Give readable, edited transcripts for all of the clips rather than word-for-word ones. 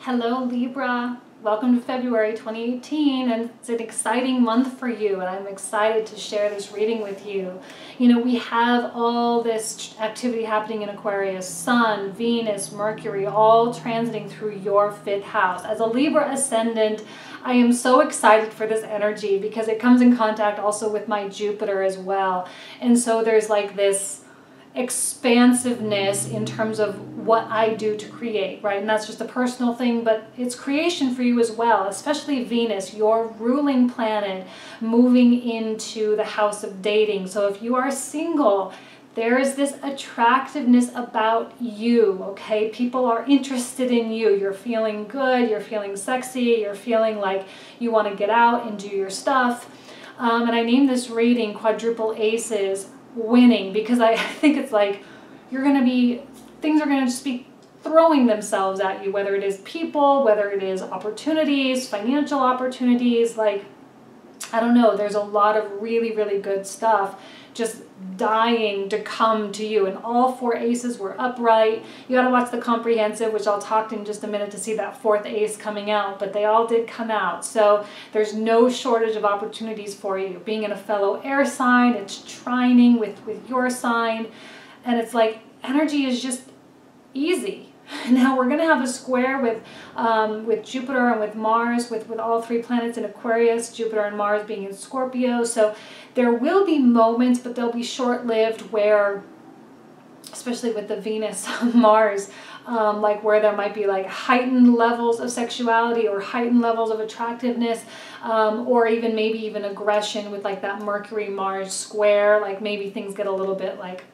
Hello Libra, welcome to February 2018, and it's an exciting month for you, and I'm excited to share this reading with you. You know, we have all this activity happening in Aquarius, Sun, Venus, Mercury, all transiting through your 5th house. As a Libra ascendant, I am so excited for this energy because it comes in contact also with my Jupiter as well. And so there's like this expansiveness in terms of what I do to create, right? And that's just a personal thing, but it's creation for you as well, especially Venus, your ruling planet, moving into the house of dating. So if you are single, there is this attractiveness about you, okay? People are interested in you. You're feeling good, you're feeling sexy, you're feeling like you want to get out and do your stuff. And I named this reading Quadruple Aces, winning, because I think it's like things are going to just be throwing themselves at you, whether it is people, whether it is opportunities, financial opportunities, like, I don't know, there's a lot of really, really good stuff just dying to come to you. And all 4 aces were upright. You got to watch the comprehensive, which I'll talk in just a minute to see that 4th ace coming out, but they all did come out. So there's no shortage of opportunities for you. Being in a fellow air sign, it's trining with your sign, and it's like energy is just easy. Now we're going to have a square with Jupiter and with Mars, with all 3 planets in Aquarius, Jupiter and Mars being in Scorpio. So there will be moments, but they'll be short-lived where, especially with the Venus Mars, like where there might be like heightened levels of sexuality or heightened levels of attractiveness, or maybe even aggression with like that Mercury Mars square. Like maybe things get a little bit like,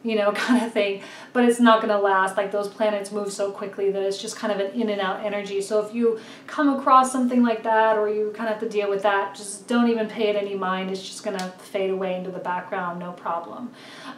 you know, kind of thing, but it's not going to last. Like those planets move so quickly that it's just kind of an in and out energy. So if you come across something like that, or you kind of have to deal with that, just don't even pay it any mind. It's just going to fade away into the background, no problem.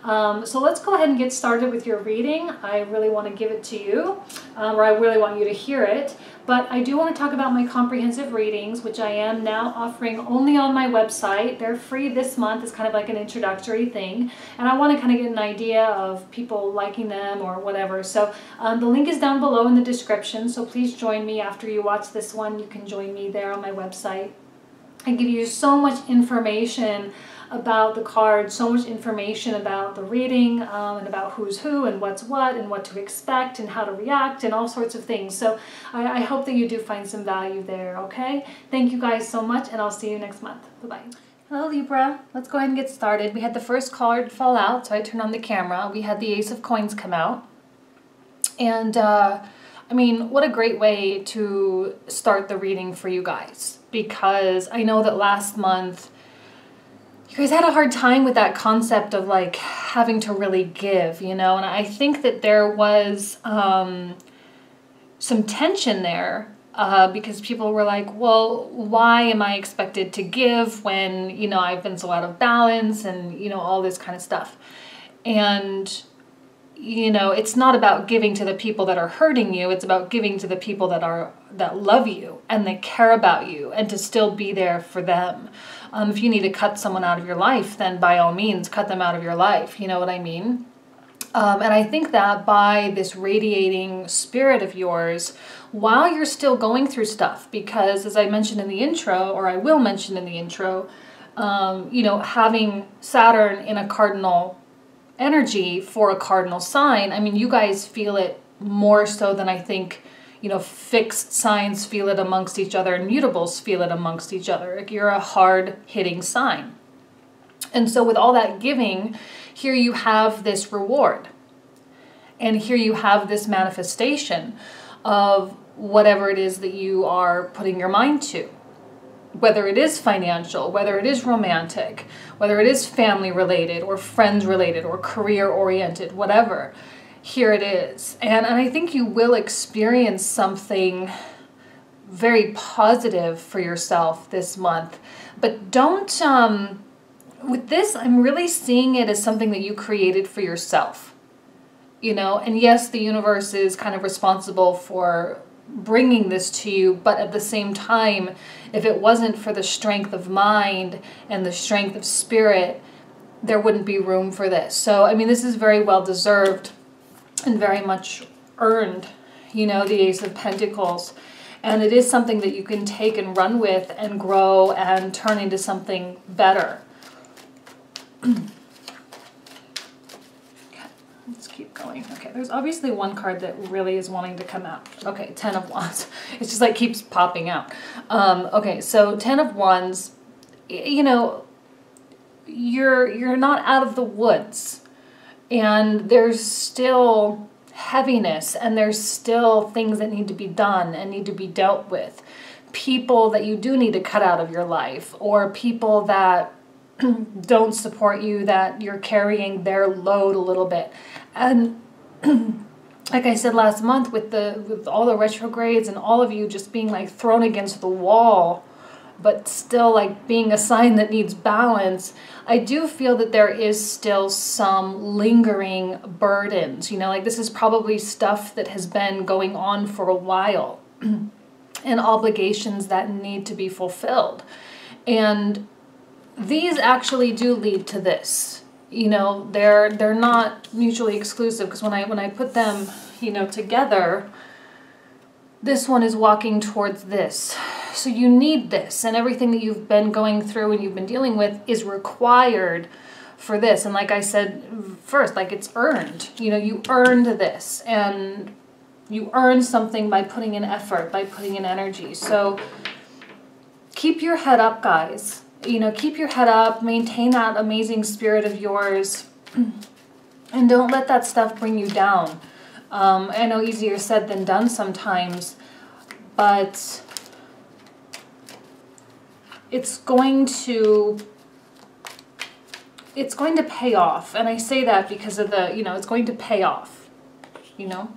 So let's go ahead and get started with your reading. I really want to give it to you, or I really want you to hear it. But I do want to talk about my comprehensive readings, which I am now offering only on my website. They're free this month. It's kind of like an introductory thing. And I want to kind of get an idea of people liking them or whatever. So the link is down below in the description. So please join me after you watch this one. You can join me there on my website. I give you so much information about the cards, so much information about the reading, and about who's who and what's what and what to expect and how to react and all sorts of things. So I hope that you do find some value there, okay? Thank you guys so much, and I'll see you next month. Bye-bye. Hello Libra, let's go ahead and get started. We had the first card fall out, so I turned on the camera. We had the Ace of Coins come out. And I mean, what a great way to start the reading for you guys, because I know that last month you guys had a hard time with that concept of like having to really give, you know, and I think that there was some tension there because people were like, well, why am I expected to give when, you know, I've been so out of balance and, you know, all this kind of stuff. And, you know, it's not about giving to the people that are hurting you. It's about giving to the people that love you and that care about you, and to still be there for them. If you need to cut someone out of your life, then by all means, cut them out of your life. You know what I mean? And I think that by this radiating spirit of yours, while you're still going through stuff, because as I mentioned in the intro, or I will mention in the intro, you know, having Saturn in a cardinal energy for a cardinal sign, I mean, you guys feel it more so than I think, you know, fixed signs feel it amongst each other and mutables feel it amongst each other. Like you're a hard-hitting sign. And so with all that giving, here you have this reward. And here you have this manifestation of whatever it is that you are putting your mind to. Whether it is financial, whether it is romantic, whether it is family related or friends related or career oriented, whatever, here it is. And I think you will experience something very positive for yourself this month. But don't, with this, I'm really seeing it as something that you created for yourself. You know, and yes, the universe is kind of responsible for bringing this to you, but at the same time, if it wasn't for the strength of mind and the strength of spirit, there wouldn't be room for this. So, I mean, this is very well deserved and very much earned, you know, the Ace of Pentacles. And it is something that you can take and run with and grow and turn into something better. Let's keep going. Okay, there's obviously one card that really is wanting to come out. Okay, 10 of Wands. It's just like keeps popping out. Okay, so 10 of Wands, you know, you're not out of the woods. And there's still heaviness, and there's still things that need to be done and need to be dealt with. People that you do need to cut out of your life, or people that don't support you, that you're carrying their load a little bit. And like I said last month, with all the retrogrades and all of you just being like thrown against the wall, but still like being a sign that needs balance, I do feel that there is still some lingering burdens. You know, like this is probably stuff that has been going on for a while and obligations that need to be fulfilled. And these actually do lead to this. You know, they're not mutually exclusive, because when I put them, you know, together, this one is walking towards this. So you need this, and everything that you've been going through and you've been dealing with is required for this. And like I said first, like it's earned. You know, you earned this, and you earn something by putting in effort, by putting in energy. So keep your head up, guys. You know, keep your head up, maintain that amazing spirit of yours, and don't let that stuff bring you down. I know easier said than done sometimes, but it's going to pay off. And I say that because of the, you know, it's going to pay off, you know.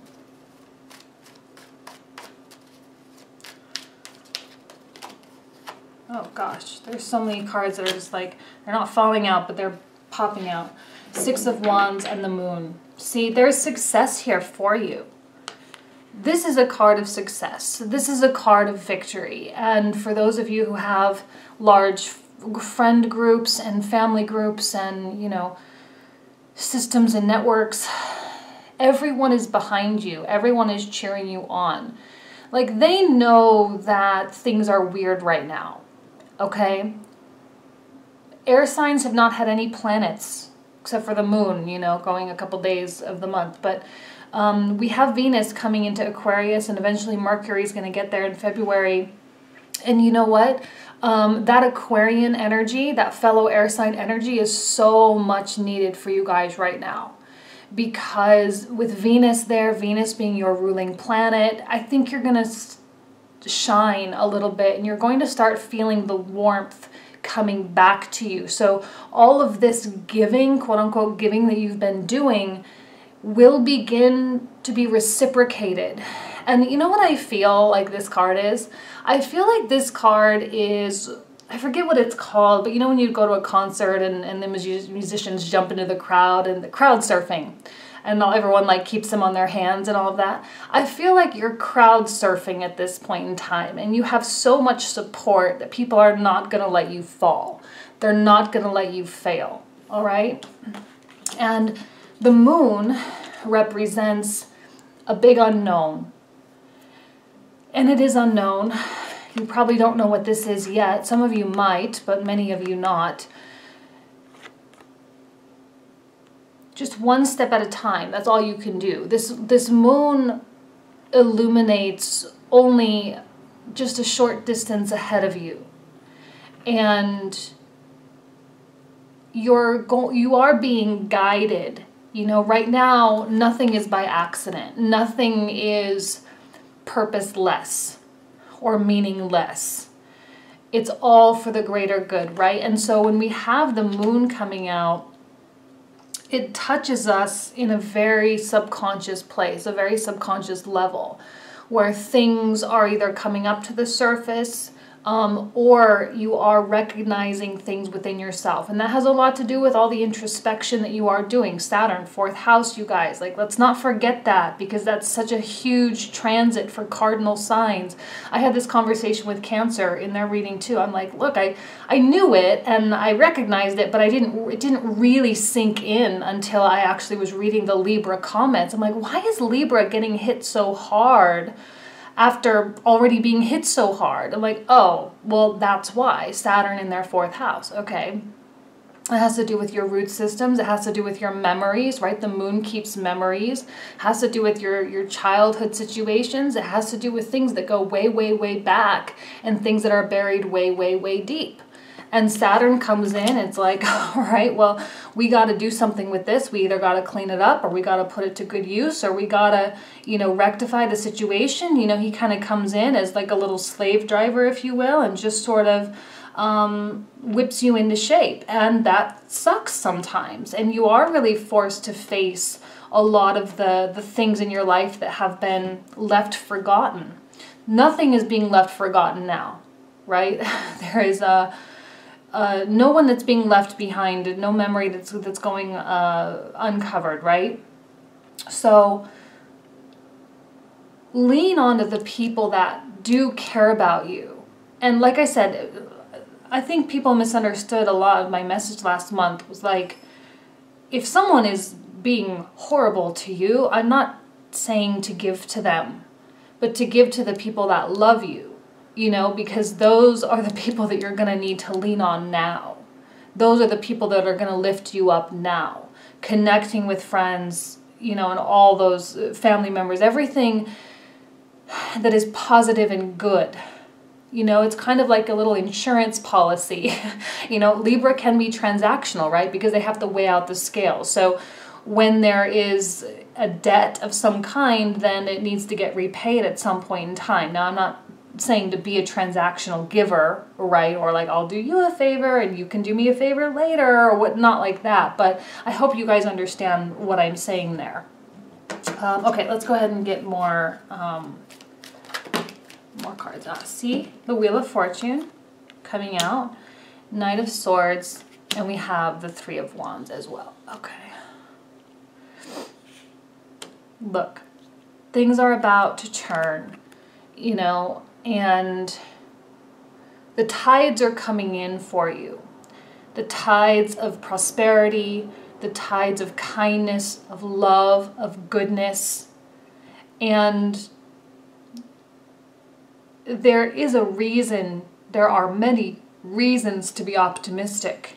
Oh gosh, there's so many cards that are just like, they're not falling out, but they're popping out. 6 of Wands and the Moon. See, there's success here for you. This is a card of success. This is a card of victory. And for those of you who have large friend groups and family groups and, you know, systems and networks, everyone is behind you. Everyone is cheering you on. Like, they know that things are weird right now. Okay? Air signs have not had any planets, except for the moon, you know, going a couple days of the month. But we have Venus coming into Aquarius, and eventually Mercury is going to get there in February. And you know what? That Aquarian energy, that fellow air sign energy, is so much needed for you guys right now. Because with Venus there, Venus being your ruling planet, I think you're going to shine a little bit, and you're going to start feeling the warmth coming back to you. So all of this giving, quote unquote giving, that you've been doing will begin to be reciprocated. And you know what I feel like this card is? I feel like this card is, I forget what it's called, but you know when you go to a concert and the musicians jump into the crowd, and the crowd surfing, and everyone like keeps them on their hands and all of that. I feel like you're crowd surfing at this point in time, and you have so much support that people are not going to let you fall. They're not going to let you fail, all right? And the moon represents a big unknown. And it is unknown. You probably don't know what this is yet. Some of you might, but many of you not. Just one step at a time. That's all you can do. This moon illuminates only just a short distance ahead of you. And you are being guided. You know, right now, nothing is by accident. Nothing is purposeless or meaningless. It's all for the greater good, right? And so when we have the moon coming out, it touches us in a very subconscious place, a very subconscious level, where things are either coming up to the surface, or you are recognizing things within yourself. And that has a lot to do with all the introspection that you are doing. Saturn, 4th house, you guys. Like, let's not forget that, because that's such a huge transit for cardinal signs. I had this conversation with Cancer in their reading too. I'm like, look, I knew it and I recognized it, but it didn't really sink in until I actually was reading the Libra comments. I'm like, why is Libra getting hit so hard after already being hit so hard? I'm like, oh, well, that's why. Saturn in their 4th house. Okay. It has to do with your root systems. It has to do with your memories, right? The moon keeps memories. It has to do with your childhood situations. It has to do with things that go way, way, way back and things that are buried way, way, way deep. And Saturn comes in, it's like, all right, well, we got to do something with this. We either got to clean it up, or we got to put it to good use, or we got to, rectify the situation. He kind of comes in as like a little slave driver, if you will, and just sort of whips you into shape. And that sucks sometimes. And you are really forced to face a lot of the things in your life that have been left forgotten. Nothing is being left forgotten now, right? There is no one that's being left behind, no memory that's going uncovered, right? So lean onto the people that do care about you. And like I said, I think people misunderstood a lot of my message last month. Was like, if someone is being horrible to you, I'm not saying to give to them, but to give to the people that love you. Because those are the people that you're going to need to lean on now. Those are the people that are going to lift you up now. Connecting with friends, and all those family members, everything that is positive and good. It's kind of like a little insurance policy. Libra can be transactional, right? Because they have to weigh out the scale. So when there is a debt of some kind, then it needs to get repaid at some point in time. Now, I'm not saying to be a transactional giver, right? Or like, I'll do you a favor and you can do me a favor later, or what, not like that. But I hope you guys understand what I'm saying there. Okay, let's go ahead and get more cards. See the Wheel of Fortune coming out, Knight of Swords, and we have the 3 of Wands as well. Okay. Look, things are about to turn, and the tides are coming in for you. The tides of prosperity, the tides of kindness, of love, of goodness. And there is a reason, there are many reasons to be optimistic.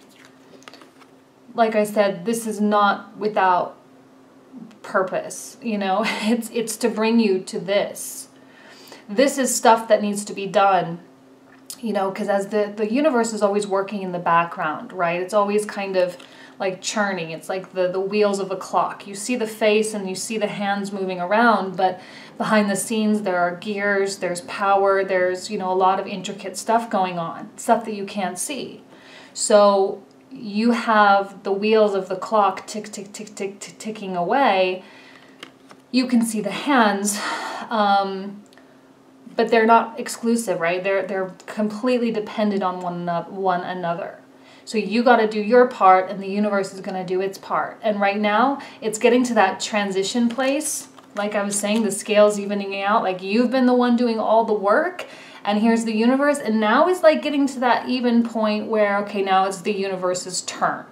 Like I said, this is not without purpose, it's to bring you to this. This is stuff that needs to be done, because as the universe is always working in the background, right? It's always kind of like churning. It's like the wheels of a clock. You see the face and you see the hands moving around, but behind the scenes there are gears, there's power, there's, a lot of intricate stuff going on, stuff that you can't see. So you have the wheels of the clock tick, tick, tick, tick, tick, ticking away. You can see the hands, but they're not exclusive, right? They're completely dependent on one another. So you got to do your part, and the universe is going to do its part. And right now, it's getting to that transition place. Like I was saying, the scale's evening out. Like, you've been the one doing all the work, and here's the universe. And now it's like getting to that even point where, okay, now it's the universe's turn.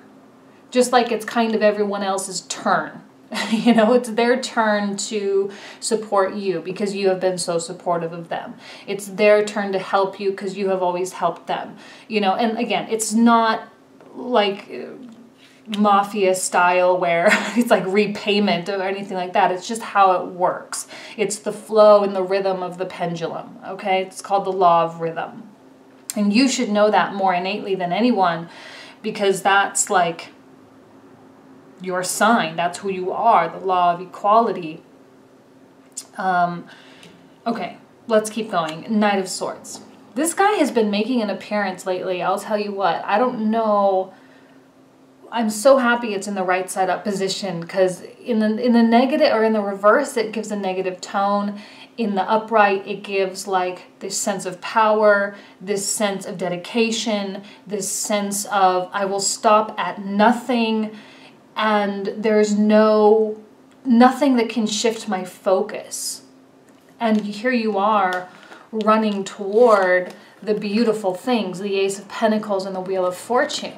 Just like it's kind of everyone else's turn. It's their turn to support you because you have been so supportive of them. It's their turn to help you because you have always helped them. And again, it's not like mafia style where it's like repayment or anything like that. It's just how it works. It's the flow and the rhythm of the pendulum, okay? It's called the law of rhythm. And you should know that more innately than anyone, because that's like your sign. That's who you are, the law of equality. Okay, let's keep going. Knight of Swords. This guy has been making an appearance lately. I'll tell you what, I don't know. I'm so happy it's in the right side up position, because in the negative or in the reverse, it gives a negative tone. In the upright, it gives like this sense of power, this sense of dedication, this sense of I will stop at nothing, and there's nothing that can shift my focus. And here you are running toward the beautiful things, the Ace of Pentacles and the Wheel of Fortune.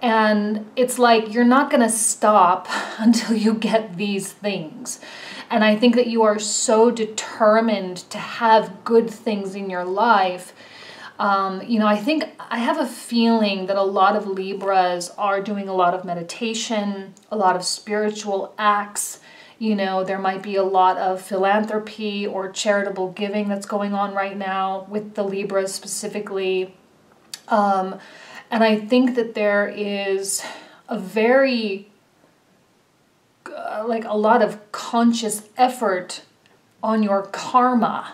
And it's like you're not going to stop until you get these things. And I think that you are so determined to have good things in your life. You know, I have a feeling that a lot of Libras are doing a lot of meditation, a lot of spiritual acts. You know, there might be a lot of philanthropy or charitable giving that's going on right now with the Libras specifically. And I think that there is a very, like a lot of conscious effort on your karma,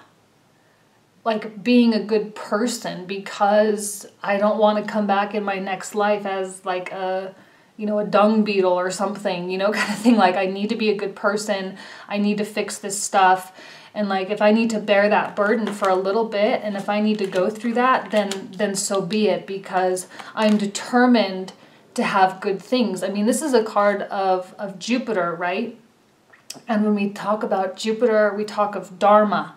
like being a good person, because I don't want to come back in my next life as like a, you know, a dung beetle or something, you know, kind of thing. Like I need to be a good person. I need to fix this stuff. And like, if I need to bear that burden for a little bit, and if I need to go through that, then so be it, because I'm determined to have good things. I mean, this is a card of Jupiter, right? And when we talk about Jupiter, we talk of Dharma.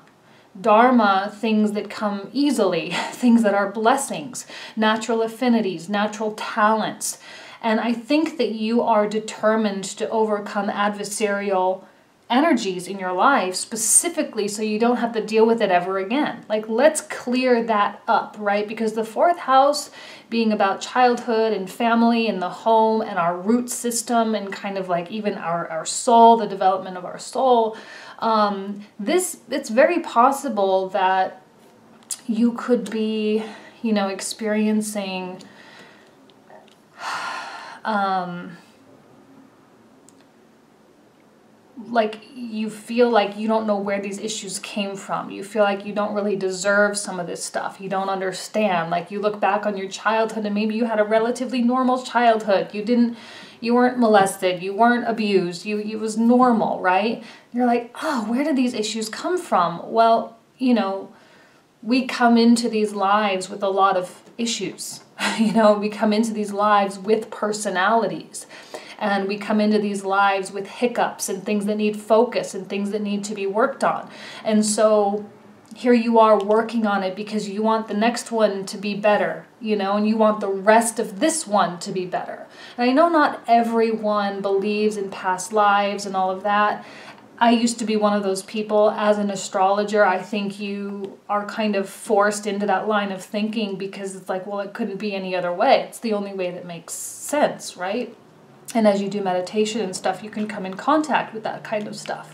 Dharma, things that come easily, things that are blessings, natural affinities, natural talents. And I think that you are determined to overcome adversarial energies in your life, specifically so you don't have to deal with it ever again. Like, let's clear that up, right? Because the fourth house being about childhood and family and the home and our root system and kind of like even our soul, the development of our soul, it's very possible that you could be, you know, experiencing like you feel like you don't know where these issues came from. You feel like you don't really deserve some of this stuff. You don't understand. Like you look back on your childhood and maybe you had a relatively normal childhood. You weren't molested. You weren't abused. You was normal, right? You're like, oh, where did these issues come from? Well, you know, we come into these lives with a lot of issues. You know, we come into these lives with personalities. And we come into these lives with hiccups and things that need focus and things that need to be worked on. And so here you are working on it because you want the next one to be better, you know, and you want the rest of this one to be better. And I know not everyone believes in past lives and all of that. I used to be one of those people. As an astrologer, I think you are kind of forced into that line of thinking because it's like, well, it couldn't be any other way. It's the only way that makes sense, right? And as you do meditation and stuff, you can come in contact with that kind of stuff.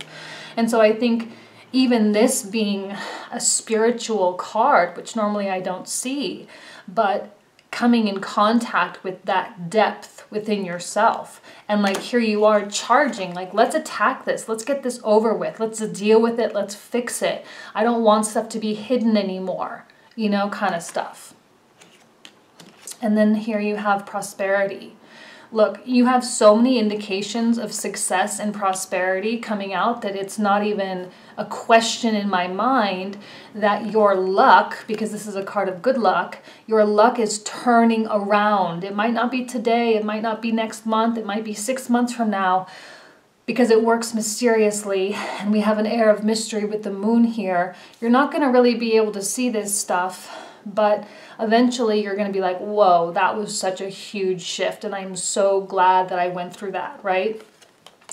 And so I think even this being a spiritual card, which normally I don't see, but coming in contact with that depth within yourself. And like here you are charging, like let's attack this. Let's get this over with. Let's deal with it. Let's fix it. I don't want stuff to be hidden anymore, you know, kind of stuff. And then here you have prosperity. Look, you have so many indications of success and prosperity coming out that it's not even a question in my mind that your luck, because this is a card of good luck, your luck is turning around. It might not be today, it might not be next month, it might be 6 months from now, because it works mysteriously and we have an air of mystery with the moon here. You're not going to really be able to see this stuff, but eventually you're going to be like, whoa, that was such a huge shift. And I'm so glad that I went through that, right?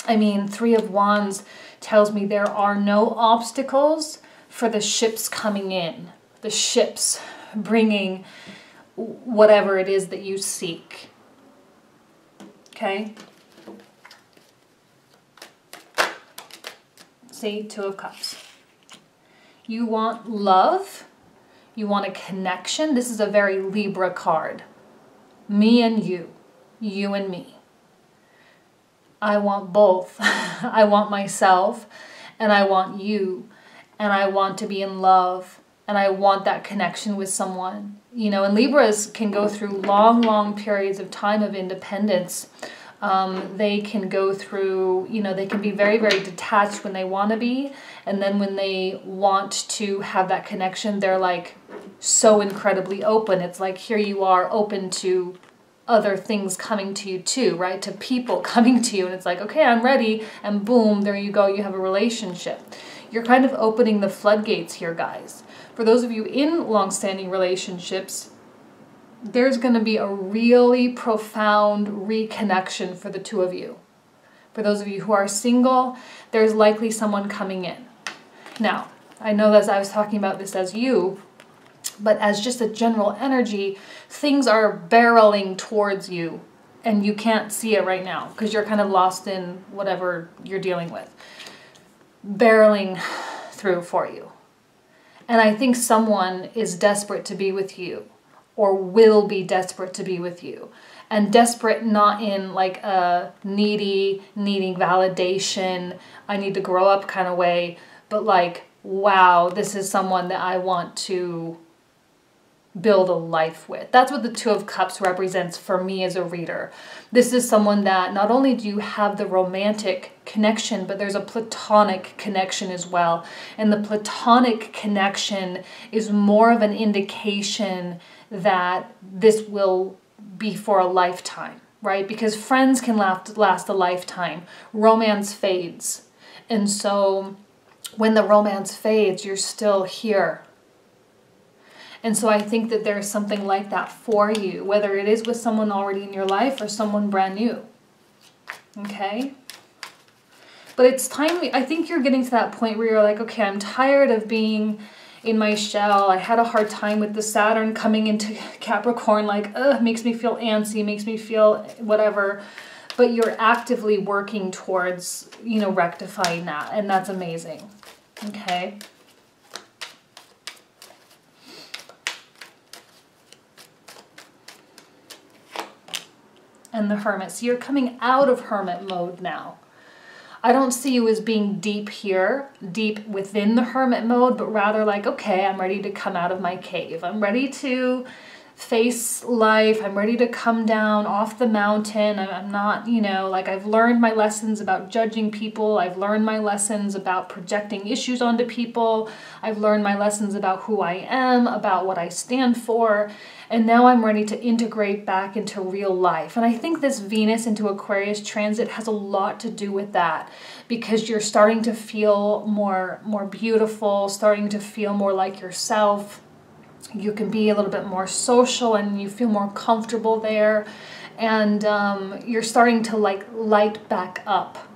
I mean, Three of Wands tells me there are no obstacles for the ships coming in. The ships bringing whatever it is that you seek. Okay? See, Two of Cups. You want love. You want a connection. This is a very Libra card. Me and you and me. I want both. I want myself and I want you and I want to be in love and I want that connection with someone. You know, and Libras can go through long, long periods of time of independence, They can go through, you know, they can be very, very detached when they want to be. And then when they want to have that connection, they're like so incredibly open. It's like, here you are open to other things coming to you too, right? To people coming to you. And it's like, okay, I'm ready. And boom, there you go. You have a relationship. You're kind of opening the floodgates here, guys. For those of you in long-standing relationships, there's going to be a really profound reconnection for the two of you. For those of you who are single, there's likely someone coming in. Now, I know that I was talking about this as you, but as just a general energy, things are barreling towards you and you can't see it right now because you're kind of lost in whatever you're dealing with. Barreling through for you. And I think someone is desperate to be with you, or will be desperate to be with you. And desperate not in like a needing validation, I need to grow up kind of way, but like, wow, this is someone that I want to build a life with. That's what the Two of Cups represents for me as a reader. This is someone that not only do you have the romantic connection, but there's a platonic connection as well. And the platonic connection is more of an indication that this will be for a lifetime, right? Because friends can last a lifetime. Romance fades. And so when the romance fades, you're still here. And so I think that there's something like that for you, whether it is with someone already in your life or someone brand new. Okay? But it's time, I think you're getting to that point where you're like, okay, I'm tired of being in my shell. I had a hard time with the Saturn coming into Capricorn, like, makes me feel antsy, makes me feel whatever. But you're actively working towards, you know, rectifying that. And that's amazing. Okay? And the Hermit. So you're coming out of Hermit mode now. I don't see you as being deep here, deep within the Hermit mode, but rather like, okay, I'm ready to come out of my cave. I'm ready to face life. I'm ready to come down off the mountain. I'm not, you know, like I've learned my lessons about judging people. I've learned my lessons about projecting issues onto people. I've learned my lessons about who I am, about what I stand for. And now I'm ready to integrate back into real life. And I think this Venus into Aquarius transit has a lot to do with that, because you're starting to feel more beautiful, starting to feel more like yourself. You can be a little bit more social and you feel more comfortable there. And you're starting to like light back up.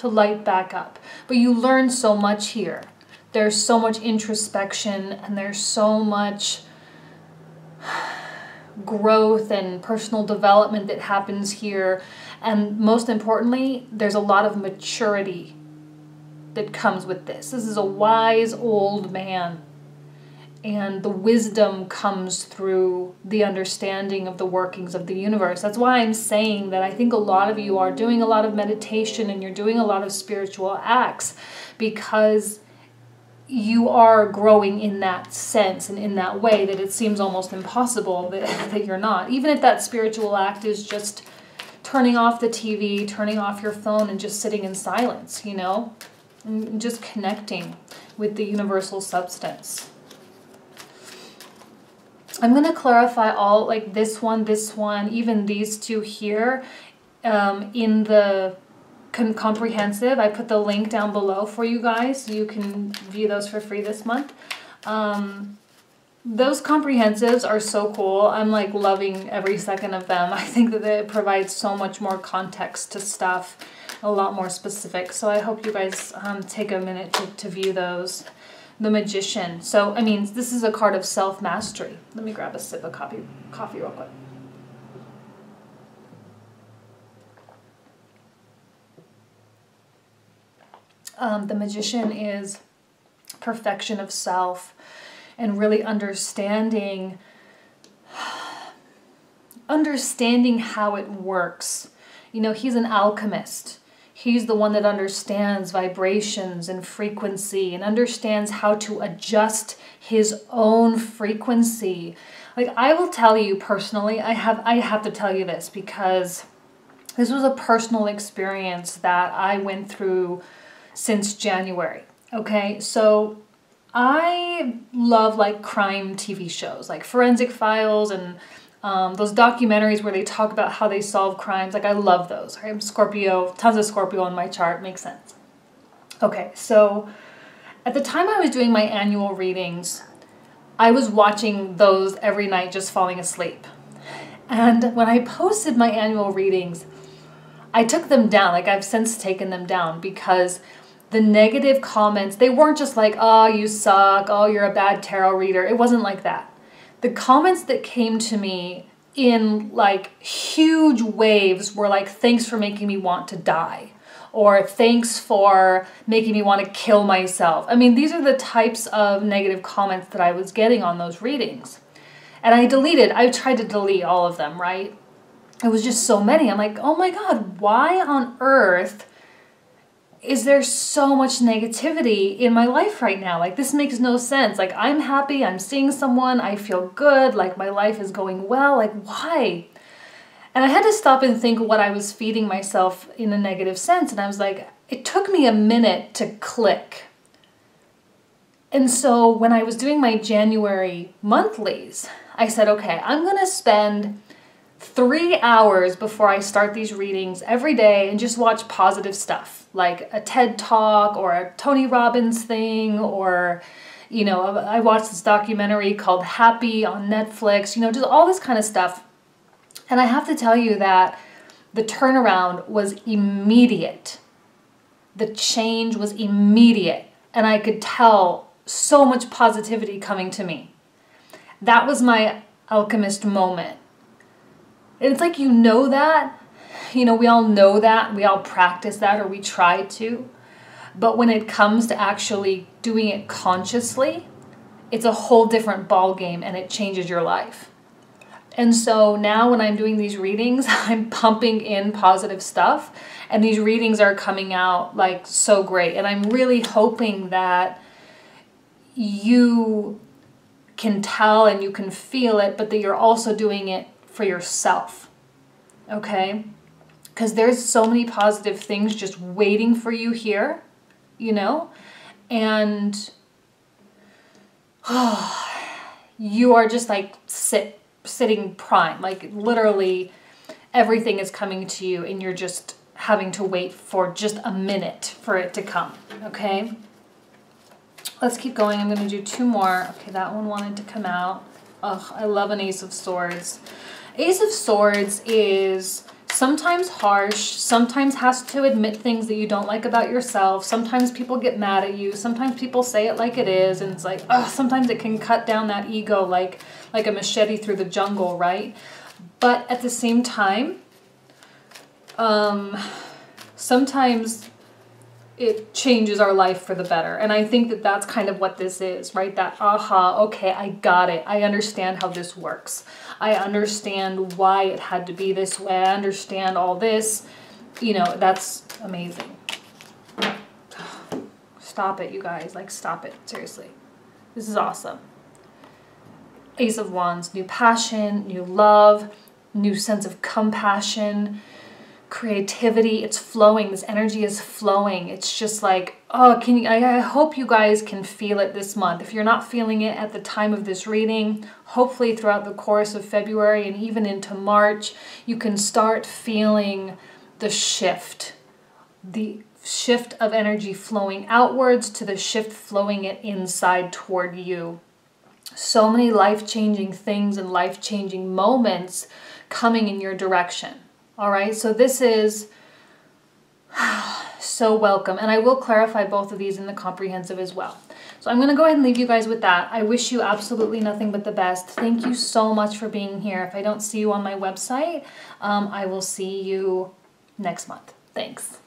But you learn so much here. There's so much introspection and there's so much growth and personal development that happens here. And most importantly, there's a lot of maturity that comes with this. This is a wise old man. And the wisdom comes through the understanding of the workings of the universe. That's why I'm saying that I think a lot of you are doing a lot of meditation and you're doing a lot of spiritual acts, because you are growing in that sense and in that way that it seems almost impossible that you're not. Even if that spiritual act is just turning off the TV, turning off your phone and just sitting in silence, you know? And just connecting with the universal substance. I'm going to clarify all, like this one, even these two here in the comprehensive. I put the link down below for you guys so you can view those for free this month. Those comprehensives are so cool. I'm like loving every second of them. I think that it provides so much more context to stuff, a lot more specific. So I hope you guys take a minute to view those. The Magician. So, I mean, this is a card of self-mastery. Let me grab a sip of coffee real quick. The Magician is perfection of self and really understanding how it works. You know, he's an alchemist. He's the one that understands vibrations and frequency and understands how to adjust his own frequency. Like, I will tell you personally, I have to tell you this because This was a personal experience that I went through since January. Okay, so I love like crime TV shows, like Forensic Files and those documentaries where they talk about how they solve crimes. Like I love those. I'm Scorpio, tons of Scorpio on my chart, makes sense. Okay, so at the time I was doing my annual readings, I was watching those every night just falling asleep. And when I posted my annual readings, I took them down. Like I've since taken them down because the negative comments, they weren't just like, oh, you suck, oh, you're a bad tarot reader. It wasn't like that. The comments that came to me in like huge waves were like, thanks for making me want to die, or thanks for making me want to kill myself. I mean, these are the types of negative comments that I was getting on those readings. And I tried to delete all of them, right? It was just so many. I'm like, oh my God, why on earth is there so much negativity in my life right now? Like, this makes no sense. Like, I'm happy, I'm seeing someone, I feel good, like my life is going well. Like, why? And I had to stop and think what I was feeding myself in a negative sense. And I was like, it took me a minute to click. And so when I was doing my January monthlies, I said, okay, I'm going to spend 3 hours before I start these readings every day and just watch positive stuff, like a TED Talk or a Tony Robbins thing, or, you know, I watched this documentary called Happy on Netflix, you know, just all this kind of stuff. And I have to tell you that the turnaround was immediate. The change was immediate. And I could tell so much positivity coming to me. That was my alchemist moment. And it's like, you know that, you know, we all know that, we all practice that, or we try to. But when it comes to actually doing it consciously, it's a whole different ball game, and it changes your life. And so now when I'm doing these readings, I'm pumping in positive stuff, and these readings are coming out like so great. And I'm really hoping that you can tell and you can feel it, but that you're also doing it for yourself, okay? Because there's so many positive things just waiting for you here, you know? And you are just like sitting prime, like literally everything is coming to you, and you're just having to wait for just a minute for it to come, okay? Let's keep going. I'm going to do 2 more. Okay, that one wanted to come out. Ugh, I love an Ace of Swords. Ace of Swords is sometimes harsh, sometimes has to admit things that you don't like about yourself. Sometimes people get mad at you. Sometimes people say it like it is, and it's like, ugh, sometimes it can cut down that ego like a machete through the jungle, right? But at the same time, sometimes it changes our life for the better. And I think that that's kind of what this is, right? That, aha, okay, I got it. I understand how this works. I understand why it had to be this way. I understand all this. You know, that's amazing. Stop it, you guys. Like, stop it. Seriously. This is awesome. Ace of Wands, new passion, new love, new sense of compassion, creativity. It's flowing. This energy is flowing. It's just like, oh, I hope you guys can feel it this month. If you're not feeling it at the time of this reading, hopefully throughout the course of February and even into March, you can start feeling the shift of energy flowing outwards to the shift flowing it inside toward you. So many life-changing things and life-changing moments coming in your direction. All right, so this is so welcome. And I will clarify both of these in the comprehensive as well. So I'm going to go ahead and leave you guys with that. I wish you absolutely nothing but the best. Thank you so much for being here. If I don't see you on my website, I will see you next month. Thanks.